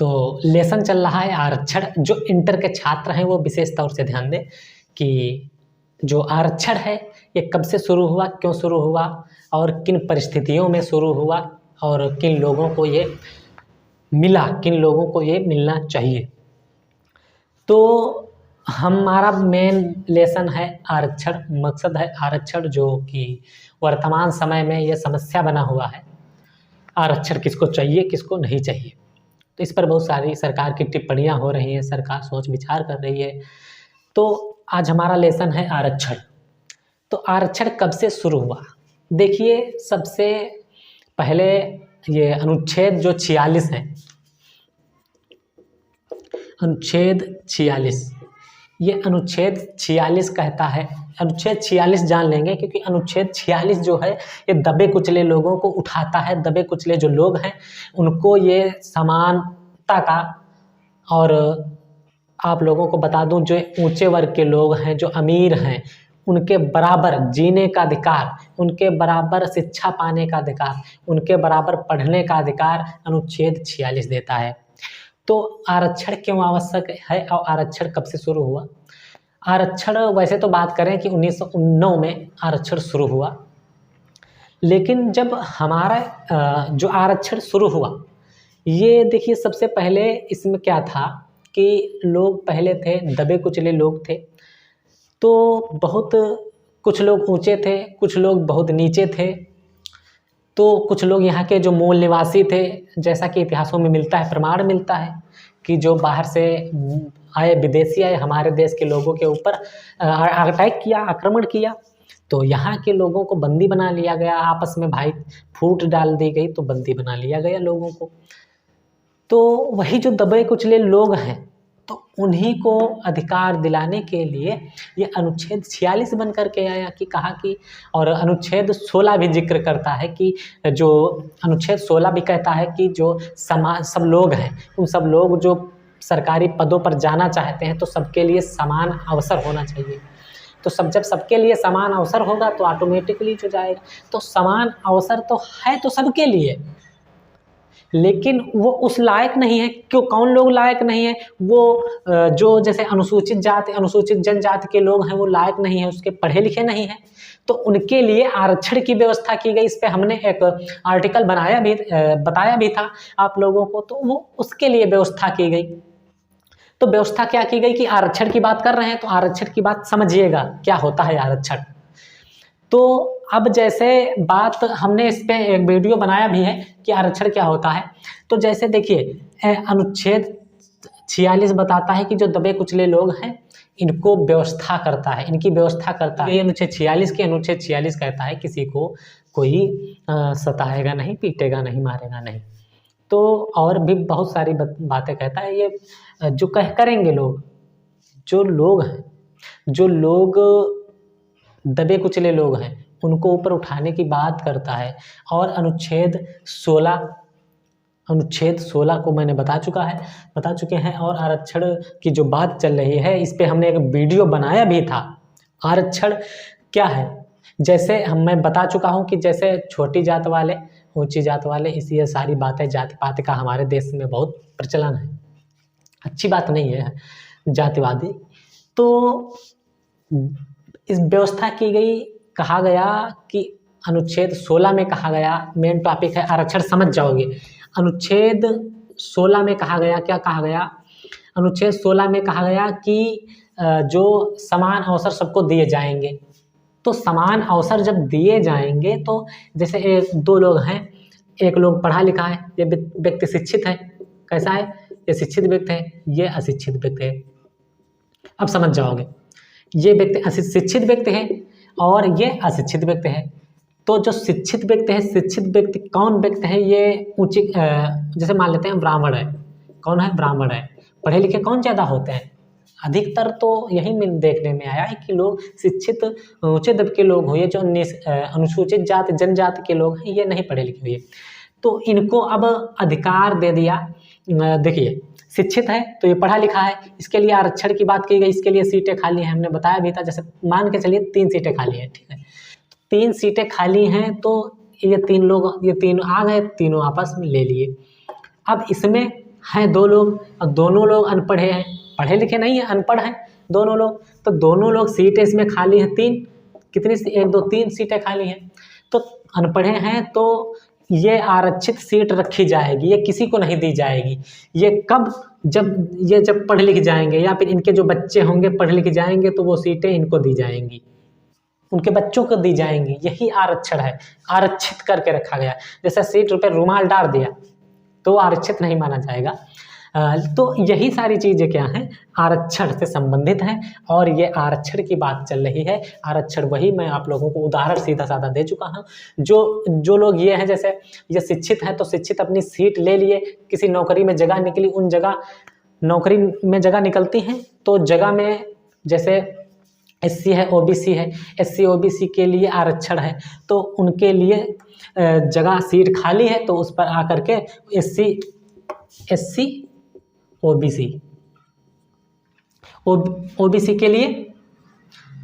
तो लेसन चल रहा है आरक्षण। जो इंटर के छात्र हैं वो विशेष तौर से ध्यान दें कि जो आरक्षण है ये कब से शुरू हुआ, क्यों शुरू हुआ और किन परिस्थितियों में शुरू हुआ और किन लोगों को ये मिला, किन लोगों को ये मिलना चाहिए। तो हमारा मेन लेसन है आरक्षण, मकसद है आरक्षण, जो कि वर्तमान समय में ये समस्या बना हुआ है। आरक्षण किसको चाहिए, किसको नहीं चाहिए, तो इस पर बहुत सारी सरकार की टिप्पणियां हो रही हैं, सरकार सोच विचार कर रही है। तो आज हमारा लेसन है आरक्षण। तो आरक्षण कब से शुरू हुआ? देखिए, सबसे पहले ये अनुच्छेद जो 46 है, अनुच्छेद 46, ये अनुच्छेद 46 कहता है, अनुच्छेद 46 जान लेंगे क्योंकि अनुच्छेद 46 जो है ये दबे कुचले लोगों को उठाता है। दबे कुचले जो लोग हैं उनको ये समानता का, और आप लोगों को बता दूं जो ऊंचे वर्ग के लोग हैं, जो अमीर हैं, उनके बराबर जीने का अधिकार, उनके बराबर शिक्षा पाने का अधिकार, उनके बराबर पढ़ने का अधिकार अनुच्छेद 46 देता है। तो आरक्षण क्यों आवश्यक है और आरक्षण कब से शुरू हुआ? आरक्षण वैसे तो बात करें कि 1909 में आरक्षण शुरू हुआ, लेकिन जब हमारा जो आरक्षण शुरू हुआ, ये देखिए सबसे पहले इसमें क्या था कि लोग पहले थे, दबे कुचले लोग थे। तो बहुत कुछ लोग ऊंचे थे, कुछ लोग बहुत नीचे थे। तो कुछ लोग यहाँ के जो मूल निवासी थे, जैसा कि इतिहासों में मिलता है, प्रमाण मिलता है कि जो बाहर से आए विदेशी आए, हमारे देश के लोगों के ऊपर अटैक किया, आक्रमण किया, तो यहाँ के लोगों को बंदी बना लिया गया। आपस में भाई फूट डाल दी गई, तो बंदी बना लिया गया लोगों को। तो वही जो दबे कुचले लोग हैं, तो उन्हीं को अधिकार दिलाने के लिए ये अनुच्छेद 46 बन कर के आया कि कहा कि, और अनुच्छेद 16 भी जिक्र करता है कि जो अनुच्छेद 16 भी कहता है कि जो सब लोग हैं, उन सब लोग जो सरकारी पदों पर जाना चाहते हैं, तो सबके लिए समान अवसर होना चाहिए। तो जब सबके लिए समान अवसर होगा तो ऑटोमेटिकली जो जाएगा। तो समान अवसर तो है तो सबके लिए, लेकिन वो उस लायक नहीं है। क्यों, कौन लोग लायक नहीं है? वो जो जैसे अनुसूचित जाति, अनुसूचित जनजाति के लोग हैं, वो लायक नहीं है, उसके पढ़े लिखे नहीं हैं, तो उनके लिए आरक्षण की व्यवस्था की गई। इस पे हमने एक आर्टिकल बताया भी था आप लोगों को। तो वो उसके लिए व्यवस्था की गई। तो व्यवस्था क्या की गई कि आरक्षण की बात कर रहे हैं, तो आरक्षण की बात समझिएगा क्या होता है आरक्षण। तो अब जैसे बात हमने इस पे एक वीडियो बनाया भी है कि आरक्षण क्या होता है। तो जैसे देखिए, अनुच्छेद 46 बताता है कि जो दबे कुचले लोग हैं इनको व्यवस्था करता है, इनकी व्यवस्था करता है। ये अनुच्छेद 46 कहता है किसी को कोई सताएगा नहीं, पीटेगा नहीं, मारेगा नहीं। तो और भी बहुत सारी बातें कहता है। ये जो करेंगे लोग, जो लोग हैं, जो लोग दबे कुचले लोग हैं, उनको ऊपर उठाने की बात करता है। और अनुच्छेद 16 को मैंने बता चुके हैं। और आरक्षण की जो बात चल रही है, इस पे हमने एक वीडियो बनाया भी था। आरक्षण क्या है, जैसे मैं बता चुका हूँ कि जैसे छोटी जात वाले, ऊंची जात वाले, इस ये सारी बातें, जाति पाति का हमारे देश में बहुत प्रचलन है। अच्छी बात नहीं है जातिवादी। तो इस व्यवस्था की गई, कहा गया कि अनुच्छेद 16 में कहा गया, मेन टॉपिक है आरक्षण, समझ जाओगे। अनुच्छेद 16 में कहा गया, क्या कहा गया? अनुच्छेद 16 में कहा गया कि जो समान अवसर सबको दिए जाएंगे। तो समान अवसर जब दिए जाएंगे, तो जैसे दो लोग हैं, एक लोग पढ़ा लिखा है, ये व्यक्ति शिक्षित है। कैसा है? ये शिक्षित व्यक्ति है, ये अशिक्षित व्यक्ति है। अब समझ जाओगे, ये व्यक्ति शिक्षित व्यक्ति है और ये अशिक्षित व्यक्ति है। तो जो शिक्षित व्यक्ति है, शिक्षित व्यक्ति कौन व्यक्ति है? ये ऊंची, जैसे मान लेते हैं ब्राह्मण है। कौन है? ब्राह्मण है। पढ़े लिखे कौन ज़्यादा होते हैं? अधिकतर तो यही देखने में आया है कि लोग शिक्षित ऊंचे दब के लोग हुए, जो अनुसूचित जाति जनजाति के लोग हैं, ये नहीं पढ़े लिखे हुए। तो इनको अब अधिकार दे दिया। देखिए, शिक्षित है तो ये पढ़ा लिखा है, इसके लिए आरक्षण की बात की गई। इसके लिए सीटें खाली हैं, हमने बताया भी था। जैसे मान के चलिए 3 सीटें खाली हैं, ठीक है, 3 सीटें खाली हैं, तो ये 3 लोग, ये 3 आ गए, तीनों आपस में ले लिए। अब इसमें हैं दो लोग और दोनों लोग अनपढ़े हैं, पढ़े लिखे नहीं है, अनपढ़ हैं दोनों लोग, तो दोनों लोग सीटें इसमें खाली हैं 3, कितनी 1 2 3 सीटें खाली हैं, तो अनपढ़े हैं तो ये आरक्षित सीट रखी जाएगी, ये किसी को नहीं दी जाएगी। ये कब, जब पढ़ लिख जाएंगे या फिर इनके जो बच्चे होंगे पढ़ लिख जाएंगे तो वो सीटें इनको दी जाएंगी, उनके बच्चों को दी जाएंगी। यही आरक्षण है, आरक्षित करके रखा गया। जैसे सीट पे रुमाल डाल दिया तो आरक्षित नहीं माना जाएगा। तो यही सारी चीज़ें क्या हैं, आरक्षण से संबंधित हैं। और ये आरक्षण की बात चल रही है। आरक्षण वही मैं आप लोगों को उदाहरण सीधा साधा दे चुका हूँ। जो लोग ये हैं, जैसे ये शिक्षित हैं तो शिक्षित अपनी सीट ले लिए, किसी नौकरी में जगह निकली, उन जगह नौकरी में जगह निकलती हैं तो जगह में जैसे एससी है, ओबीसी है, एससी ओबीसी के लिए आरक्षण है तो उनके लिए जगह सीट खाली है तो उस पर आकर के एससी ओबीसी के लिए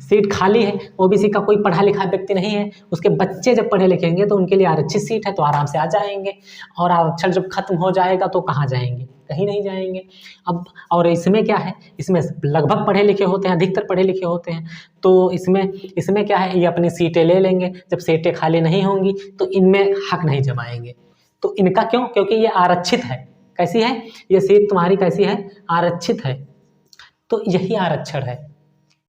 सीट खाली है। ओबीसी का कोई पढ़ा लिखा व्यक्ति नहीं है, उसके बच्चे जब पढ़े लिखेंगे तो उनके लिए आरक्षित सीट है तो आराम से आ जाएंगे। और आरक्षण जब खत्म हो जाएगा तो कहाँ जाएंगे, कहीं नहीं जाएंगे। अब और इसमें क्या है, इसमें लगभग पढ़े लिखे होते हैं, अधिकतर पढ़े लिखे होते हैं, तो इसमें क्या है, ये अपनी सीटें ले लेंगे। जब सीटें खाली नहीं होंगी तो इनमें हक नहीं जमाएंगे। तो इनका क्यों, क्योंकि ये आरक्षित है। कैसी है ये सीट तुम्हारी, कैसी है, आरक्षित है। तो यही आरक्षण है।